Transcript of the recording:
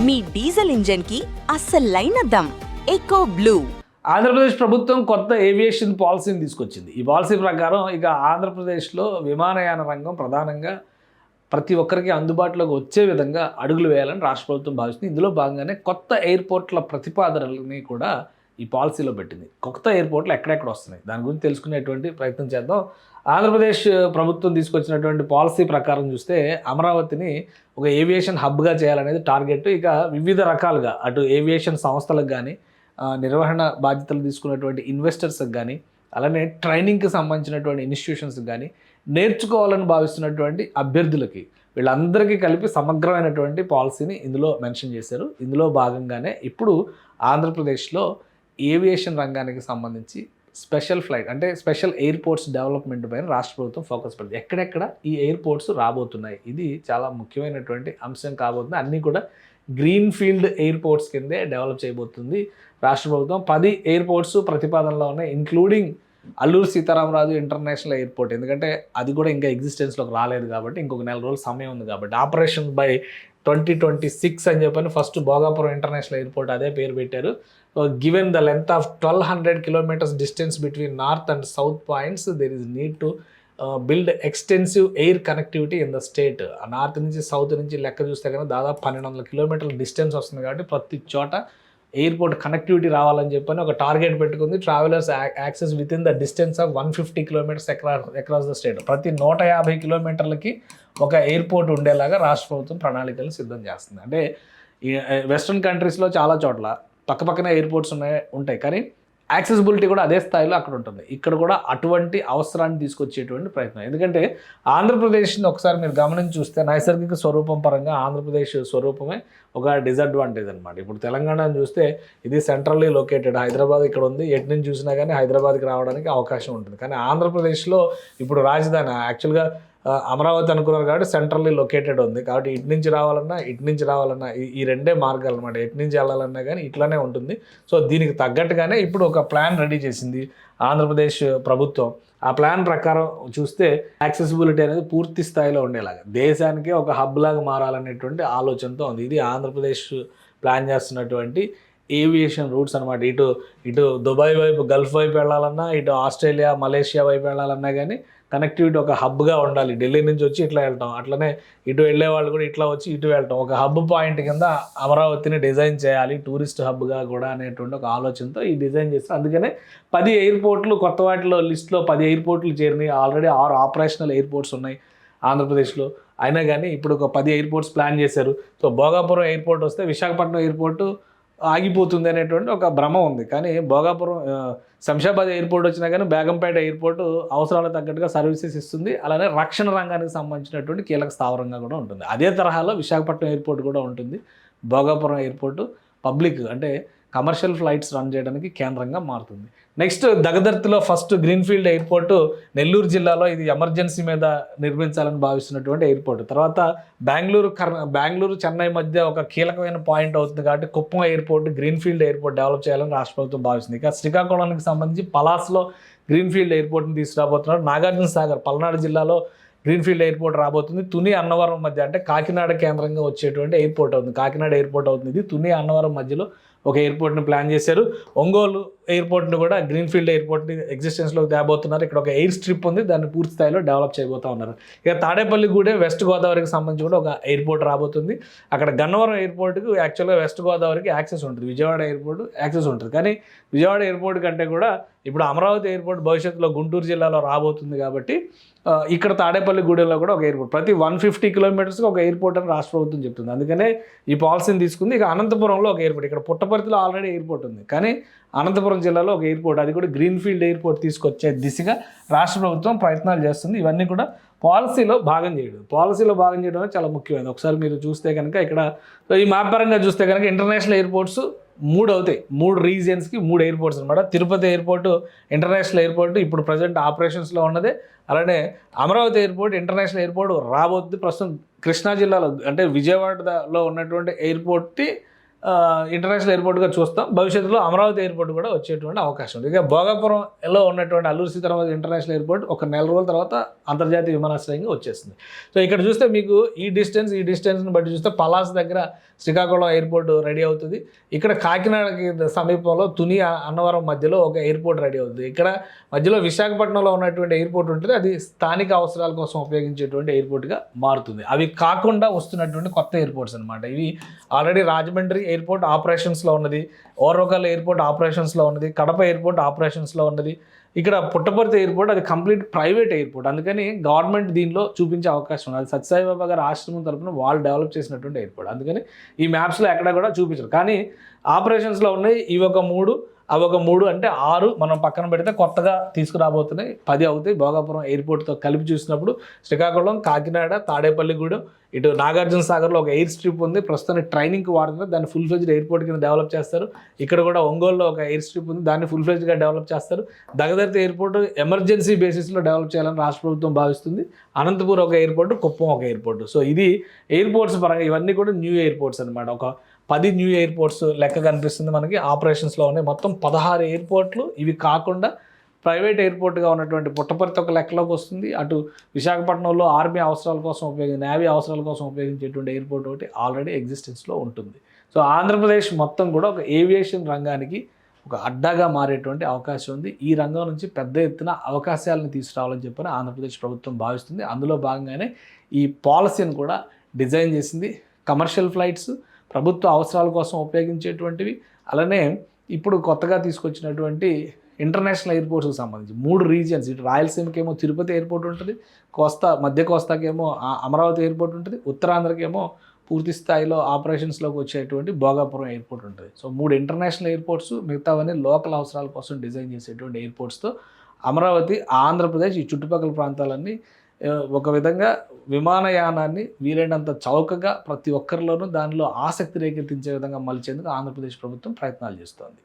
మీ diesel engine కి అస్సలైన dum echo blue. Andhra Pradesh ప్రభుత్వం కొత్త ఏవియేషన్ పాలసీని తీసుకొచ్చింది. ఈ పాలసీ ప్రకారం ఇక ఆంధ్రప్రదేశ్లో విమానయాన రంగం ప్రధానంగా ప్రతి ఒక్కరికి అందుబాటులోకి వచ్చే విధంగా అడుగులు వేయాలని రాష్ట్ర ప్రభుత్వం భావిస్తుంది. ఇందులో భాగంగానే కొత్త ఎయిర్పోర్ట్ల ప్రతిపాదనలని కూడా ఈ పాలసీలో పెట్టింది. కొత్త ఎయిర్పోర్ట్లు ఎక్కడెక్కడ వస్తున్నాయి దాని గురించి తెలుసుకునేటువంటి ప్రయత్నం చేద్దాం. ఆంధ్రప్రదేశ్ ప్రభుత్వం తీసుకొచ్చినటువంటి పాలసీ ప్రకారం చూస్తే అమరావతిని ఒక ఏవియేషన్ హబ్గా చేయాలనేది టార్గెట్. ఇక వివిధ రకాలుగా అటు ఏవియేషన్ సంస్థలకు కానీ నిర్వహణ బాధ్యతలు తీసుకున్నటువంటి ఇన్వెస్టర్స్కి కానీ అలానే ట్రైనింగ్కి సంబంధించినటువంటి ఇన్స్టిట్యూషన్స్కి కానీ నేర్చుకోవాలని భావిస్తున్నటువంటి అభ్యర్థులకి వీళ్ళందరికీ కలిపి సమగ్రమైనటువంటి పాలసీని ఇందులో మెన్షన్ చేశారు. ఇందులో భాగంగానే ఇప్పుడు ఆంధ్రప్రదేశ్లో ఏవియేషన్ రంగానికి సంబంధించి స్పెషల్ ఫ్లైట్ అంటే స్పెషల్ ఎయిర్పోర్ట్స్ డెవలప్మెంట్ పైన రాష్ట్ర ప్రభుత్వం ఫోకస్ పెడుతుంది. ఎక్కడెక్కడ ఈ ఎయిర్పోర్ట్స్ రాబోతున్నాయి ఇది చాలా ముఖ్యమైనటువంటి అంశం కాబోతుంది. అన్నీ కూడా గ్రీన్ ఫీల్డ్ ఎయిర్పోర్ట్స్ కిందే డెవలప్ చేయబోతుంది రాష్ట్ర ప్రభుత్వం. 10 ఎయిర్పోర్ట్స్ ప్రతిపాదనలో ఉన్నాయి, including Alluri Sitaramaraju international airport. ఎందుకంటే అది కూడా ఇంకా ఎగ్జిస్టెన్స్లోకి రాలేదు కాబట్టి ఇంకొక 4 రోజులు సమయం ఉంది కాబట్టి ఆపరేషన్ బై 2026 అని చెప్పని ఫస్ట్ భోగాపురం ఇంటర్నేషనల్ ఎయిర్పోర్ట్ అదే పేరు పెట్టారు. So given the length of 1200 kilometers distance between north and south points there is need to build extensive air connectivity in the state. North నుంచి సౌత్ నుంచి లెక్క చూస్తే కనుక దాదాపు 1200 kilometers డిస్టెన్స్ వస్తుంది కాబట్టి ప్రతి చోట ఎయిర్పోర్ట్ కనెక్టివిటీ రావాలని చెప్పని ఒక టార్గెట్ పెట్టుకుంది. Travellers access with in the distance of 150 kilometers across the state. ప్రతి 150 kilometerలకి ఒక ఎయిర్పోర్ట్ ఉండేలాగా రాష్ట్ర ప్రభుత్వం ప్రణాళికలు సిద్ధం చేస్తుంది. అంటే ఈ వెస్ట్రన్ కంట్రీస్లో చాలా చోట్ల పక్కపక్కనే ఎయిర్పోర్ట్స్ ఉంటాయి కానీ యాక్సెసిబిలిటీ కూడా అదే స్థాయిలో అక్కడ ఉంటుంది. ఇక్కడ కూడా అటువంటి అవసరాన్ని తీసుకొచ్చేటువంటి ప్రయత్నం. ఎందుకంటే ఆంధ్రప్రదేశ్ని ఒకసారి మీరు గమనించి చూస్తే నైసర్గిక స్వరూపం పరంగా ఆంధ్రప్రదేశ్ స్వరూపమే ఒక డిసడ్వాంటేజ్ అనమాట. ఇప్పుడు తెలంగాణను చూస్తే ఇది సెంట్రల్లీ లొకేటెడ్, హైదరాబాద్ ఇక్కడ ఉంది, ఎటు నుంచి చూసినా కానీ హైదరాబాద్కి రావడానికి అవకాశం ఉంటుంది. కానీ ఆంధ్రప్రదేశ్లో ఇప్పుడు రాజధాని యాక్చువల్గా అమరావతి అనుకున్నారు కాబట్టి సెంట్రల్లీ లొకేటెడ్ ఉంది కాబట్టి ఇటు నుంచి రావాలన్నా ఈ రెండే మార్గాలు అనమాట. ఎటు నుంచి వెళ్ళాలన్నా కానీ ఇట్లానే ఉంటుంది. సో దీనికి తగ్గట్టుగానే ఇప్పుడు ఒక ప్లాన్ రెడీ చేసింది ఆంధ్రప్రదేశ్ ప్రభుత్వం. ఆ ప్లాన్ ప్రకారం చూస్తే యాక్సెసిబిలిటీ అనేది పూర్తి స్థాయిలో ఉండేలాగా దేశానికే ఒక హబ్ లాగా మారాలనేటువంటి ఆలోచనతో ఉంది. ఇది ఆంధ్రప్రదేశ్ ప్లాన్ చేస్తున్నటువంటి ఏవియేషన్ రూట్స్ అనమాట. ఇటు దుబాయ్ వైపు గల్ఫ్ వైపు వెళ్ళాలన్నా, ఇటు ఆస్ట్రేలియా మలేషియా వైపు వెళ్ళాలన్నా కానీ కనెక్టివిటీ ఒక హబ్గా ఉండాలి. ఢిల్లీ నుంచి వచ్చి ఇట్లా వెళ్తాం, అట్లనే ఇటు వెళ్ళే వాళ్ళు కూడా ఇట్లా వచ్చి ఇటు వెళ్తాం. ఒక హబ్ పాయింట్ కింద అమరావతిని డిజైన్ చేయాలి టూరిస్ట్ హబ్గా కూడా అనేటువంటి ఒక ఆలోచనతో ఈ డిజైన్ చేస్తారు. అందుకనే 10 ఎయిర్పోర్ట్లు కొత్త వాటిలో లిస్ట్లో 10 ఎయిర్పోర్ట్లు చేరినాయి. ఆల్రెడీ 6 ఆపరేషనల్ ఎయిర్పోర్ట్స్ ఉన్నాయి ఆంధ్రప్రదేశ్లో. అయినా కానీ ఇప్పుడు ఒక 10 ఎయిర్పోర్ట్స్ ప్లాన్ చేశారు. సో భోగాపురం ఎయిర్పోర్ట్ వస్తే విశాఖపట్నం ఎయిర్పోర్టు ఆగిపోతుంది అనేటువంటి ఒక భ్రమ ఉంది. కానీ భోగాపురం శంషాబాద్ ఎయిర్పోర్ట్ వచ్చినా కానీ బేగంపేట ఎయిర్పోర్టు అవసరాలకు తగ్గట్టుగా సర్వీసెస్ ఇస్తుంది. అలానే రక్షణ రంగానికి సంబంధించినటువంటి కీలక స్థావరంగా కూడా ఉంటుంది. అదే తరహాలో విశాఖపట్నం ఎయిర్పోర్ట్ కూడా ఉంటుంది. భోగాపురం ఎయిర్పోర్టు పబ్లిక్ అంటే కమర్షియల్ ఫ్లైట్స్ రన్ చేయడానికి కేంద్రంగా మారుతుంది. నెక్స్ట్ దగదర్తిలో ఫస్ట్ గ్రీన్ఫీల్డ్ ఎయిర్పోర్టు నెల్లూరు జిల్లాలో ఇది ఎమర్జెన్సీ మీద నిర్మించాలని భావిస్తున్నటువంటి ఎయిర్పోర్ట్. తర్వాత బెంగళూరు చెన్నై మధ్య ఒక కీలకమైన పాయింట్ అవుతుంది కాబట్టి Kuppam airport greenfield airport develop చేయాలని రాష్ట్ర ప్రభుత్వం భావిస్తుంది. ఇక శ్రీకాకుళానికి సంబంధించి పలాస్లో గ్రీన్ఫీల్డ్ ఎయిర్పోర్ట్ని తీసుకురాబోతున్నారు. నాగార్జున సాగర్ పల్నాడు జిల్లాలో గ్రీన్ఫీల్డ్ ఎయిర్పోర్ట్ రాబోతుంది. తుని అన్నవరం మధ్య అంటే కాకినాడ కేంద్రంగా వచ్చేటువంటి ఎయిర్పోర్ట్ అవుతుంది. కాకినాడ ఎయిర్పోర్ట్ అవుతుంది. ఇది తుని అన్నవరం మధ్యలో ఒక ఎయిర్పోర్ట్ని ప్లాన్ చేశారు. ఒంగోలు ఎయిర్పోర్ట్ని కూడా గ్రీన్ఫీల్డ్ ఎయిర్పోర్ట్ని ఎగ్జిస్టెన్స్లోకి తేబోతున్నారు. ఇక్కడ ఒక ఎయిర్ స్ట్రిప్ ఉంది, దాన్ని పూర్తి స్థాయిలో డెవలప్ చేయబోతూ ఉన్నారు. ఇక తాడేపల్లిగూడెం వెస్ట్ గోదావరికి సంబంధించి కూడా ఒక ఎయిర్పోర్ట్ రాబోతుంది. అక్కడ గన్నవరం ఎయిర్పోర్ట్కి యాక్చువల్గా వెస్ట్ గోదావరికి యాక్సెస్ ఉంటుంది, విజయవాడ ఎయిర్పోర్ట్ యాక్సెస్ ఉంటుంది. కానీ విజయవాడ ఎయిర్పోర్ట్ కంటే కూడా ఇప్పుడు అమరావతి ఎయిర్పోర్ట్ భవిష్యత్తులో గుంటూరు జిల్లాలో రాబోతుంది కాబట్టి ఇక్కడ తాడేపల్లిగూడెంలో కూడా ఒక ఎయిర్పోర్ట్ ప్రతి 150 kilometers ఒక ఎయిర్పోర్ట్ అని రాష్ట్ర ప్రభుత్వం చెప్తుంది. అందుకనే ఈ పాలసీని తీసుకుంది. ఇక అనంతపురంలో ఒక ఎయిర్పోర్ట్, ఇక్కడ పుట్టపర్తిలో ఆల్రెడీ ఎయిర్పోర్ట్ ఉంది కానీ అనంతపురం జిల్లాలో ఒక ఎయిర్పోర్ట్, అది కూడా గ్రీన్ఫీల్డ్ ఎయిర్పోర్ట్ తీసుకొచ్చే దిశగా రాష్ట్ర ప్రభుత్వం ప్రయత్నాలు చేస్తుంది. ఇవన్నీ కూడా పాలసీలో భాగం చేయడం చాలా ముఖ్యమైనది. ఒకసారి మీరు చూస్తే కనుక ఇక్కడ ఈ మ్యాప్ పరంగా చూస్తే కనుక ఇంటర్నేషనల్ ఎయిర్పోర్ట్స్ 3 అవుతాయి. 3 రీజియన్స్కి 3 ఎయిర్పోర్ట్స్ అనమాట. తిరుపతి ఎయిర్పోర్టు ఇంటర్నేషనల్ ఎయిర్పోర్టు ఇప్పుడు ప్రజెంట్ ఆపరేషన్స్లో ఉన్నదే. అలానే అమరావతి ఎయిర్పోర్ట్ ఇంటర్నేషనల్ ఎయిర్పోర్ట్ రాబోతుంది. ప్రస్తుతం కృష్ణా జిల్లాలో అంటే విజయవాడలో ఉన్నటువంటి ఎయిర్పోర్ట్ని ఇంటర్నేషనల్ ఎయిర్పోర్ట్గా చూస్తాం. భవిష్యత్తులో అమరావతి ఎయిర్పోర్ట్ కూడా వచ్చేటువంటి అవకాశం ఉంది. ఇక భోగాపురంలో ఉన్నటువంటి అల్లూరి సీతారామరాజు ఇంటర్నేషనల్ ఎయిర్పోర్ట్ ఒక నెల రోజుల తర్వాత అంతర్జాతీయ విమానాశ్రయంగా వచ్చేస్తుంది. సో ఇక్కడ చూస్తే మీకు ఈ డిస్టెన్స్ని బట్టి చూస్తే పలాస్ దగ్గర శ్రీకాకుళం ఎయిర్పోర్ట్ రెడీ అవుతుంది. ఇక్కడ కాకినాడకి సమీపంలో తుని అన్నవరం మధ్యలో ఒక ఎయిర్పోర్ట్ రెడీ అవుతుంది. ఇక్కడ మధ్యలో విశాఖపట్నంలో ఉన్నటువంటి ఎయిర్పోర్ట్ ఉంటుంది. అది స్థానిక అవసరాల కోసం ఉపయోగించేటువంటి ఎయిర్పోర్ట్గా మారుతుంది. అవి కాకుండా వస్తున్నటువంటి కొత్త ఎయిర్పోర్ట్స్ అనమాట. ఇవి ఆల్రెడీ రాజమండ్రి ఎయిర్పోర్ట్ ఆపరేషన్స్లో ఉన్నది, ఓర్వకల్ ఎయిర్పోర్ట్ ఆపరేషన్స్లో ఉన్నది, కడప ఎయిర్పోర్ట్ ఆపరేషన్స్లో ఉన్నది. ఇక్కడ పుట్టపర్తి ఎయిర్పోర్ట్ అది కంప్లీట్ ప్రైవేట్ ఎయిర్పోర్ట్, అందుకని గవర్నమెంట్ దీనిలో చూపించే అవకాశం ఉంది. అది సత్యసాయిబాబా గారి ఆశ్రమం తరపున వాళ్ళు డెవలప్ చేసినటువంటి ఎయిర్పోర్ట్, అందుకని ఈ మ్యాప్స్లో ఎక్కడ కూడా చూపించరు. కానీ ఆపరేషన్స్లో ఉన్నాయి ఇవి ఒక 3, అవి ఒక 3 అంటే 6 మనం పక్కన పెడితే కొత్తగా తీసుకురాబోతున్నాయి 10 అవుతాయి. భోగాపురం ఎయిర్పోర్ట్తో కలిపి చూసినప్పుడు శ్రీకాకుళం, కాకినాడ, తాడేపల్లిగూడెం, ఇటు నాగార్జున సాగర్లో ఒక ఎయిర్ స్ట్రిప్ ఉంది, ప్రస్తుతానికి ట్రైనింగ్కి వాడుతున్నారు, దాన్ని ఫుల్ ఫ్లెజ్డ్ ఎయిర్పోర్ట్ కింద డెవలప్ చేస్తారు. ఇక్కడ కూడా ఒంగోలులో ఒక ఎయిర్ స్ట్రిప్ ఉంది, దాన్ని ఫుల్ ఫ్లెజ్డ్గా డెవలప్ చేస్తారు. దగదర్తి ఎయిర్పోర్ట్ ఎమర్జెన్సీ బేసిస్లో డెవలప్ చేయాలని రాష్ట్ర ప్రభుత్వం భావిస్తుంది. అనంతపూర్ ఒక ఎయిర్పోర్ట్, కుప్పం ఒక ఎయిర్పోర్ట్. సో ఇది ఎయిర్పోర్ట్స్ పరంగా ఇవన్నీ కూడా న్యూ ఎయిర్పోర్ట్స్ అనమాట. ఒక 10 న్యూ ఎయిర్పోర్ట్స్ లెక్క కనిపిస్తుంది మనకి. ఆపరేషన్స్లో ఉన్నాయి మొత్తం 16 ఎయిర్పోర్ట్లు. ఇవి కాకుండా ప్రైవేట్ ఎయిర్పోర్ట్గా ఉన్నటువంటి పుట్టపర్తి ఒక లెక్కలోకి వస్తుంది. అటు విశాఖపట్నంలో ఆర్మీ అవసరాల కోసం నేవీ అవసరాల కోసం ఉపయోగించేటువంటి ఎయిర్పోర్ట్ ఒకటి ఆల్రెడీ ఎగ్జిస్టెన్స్లో ఉంటుంది. సో ఆంధ్రప్రదేశ్ మొత్తం కూడా ఒక ఏవియేషన్ రంగానికి ఒక అడ్డాగా మారేటువంటి అవకాశం ఉంది. ఈ రంగం నుంచి పెద్ద ఎత్తున అవకాశాలను తీసుకురావాలని చెప్పని ఆంధ్రప్రదేశ్ ప్రభుత్వం భావిస్తుంది. అందులో భాగంగానే ఈ పాలసీని కూడా డిజైన్ చేసింది. కమర్షియల్ ఫ్లైట్స్, ప్రభుత్వ అవసరాల కోసం ఉపయోగించేటువంటివి, అలానే ఇప్పుడు కొత్తగా తీసుకొచ్చినటువంటి ఇంటర్నేషనల్ ఎయిర్పోర్ట్స్కి సంబంధించి 3 రీజియన్స్. ఇటు రాయలసీమకేమో తిరుపతి ఎయిర్పోర్ట్ ఉంటుంది, మధ్య కోస్తాకేమో అమరావతి ఎయిర్పోర్ట్ ఉంటుంది, ఉత్తరాంధ్రకేమో పూర్తి స్థాయిలో ఆపరేషన్స్లోకి వచ్చేటువంటి భోగాపురం ఎయిర్పోర్ట్ ఉంటుంది. సో 3 ఇంటర్నేషనల్ ఎయిర్పోర్ట్స్, మిగతావన్నీ లోకల్ అవసరాల కోసం డిజైన్ చేసేటువంటి ఎయిర్పోర్ట్స్తో అమరావతి, ఆంధ్రప్రదేశ్, ఈ చుట్టుపక్కల ప్రాంతాలన్నీ ఒక విధంగా విమానయానాన్ని వీలైనంత చౌకగా ప్రతి ఒక్కరిలోనూ దానిలో ఆసక్తి రేకెత్తించే విధంగా మలిచేందుకు ఆంధ్రప్రదేశ్ ప్రభుత్వం ప్రయత్నాలు చేస్తోంది.